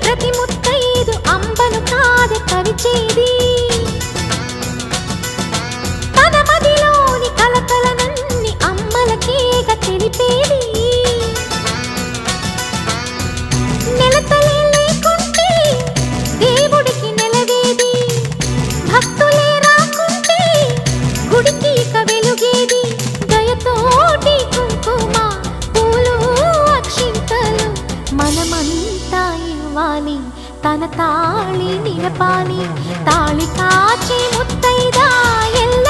ప్రతి ముత్తైదు అంబను కాదే కవిచేది తన మదిలోని కలకలనన్ని అమ్మలకేగ తెలిపేది నెలతలే లేకుంటే దేవుడికి నెలవేది భక్తులే రాకుంటే గుడికి ఇక వెలుగేది దయతోటి కుంకుమ పూలు అక్షింతలు మనమంతా ఇవ్వాలి తన తాళి నిలపాలి తాళి కాచి ముత్తైదా ఎల్ల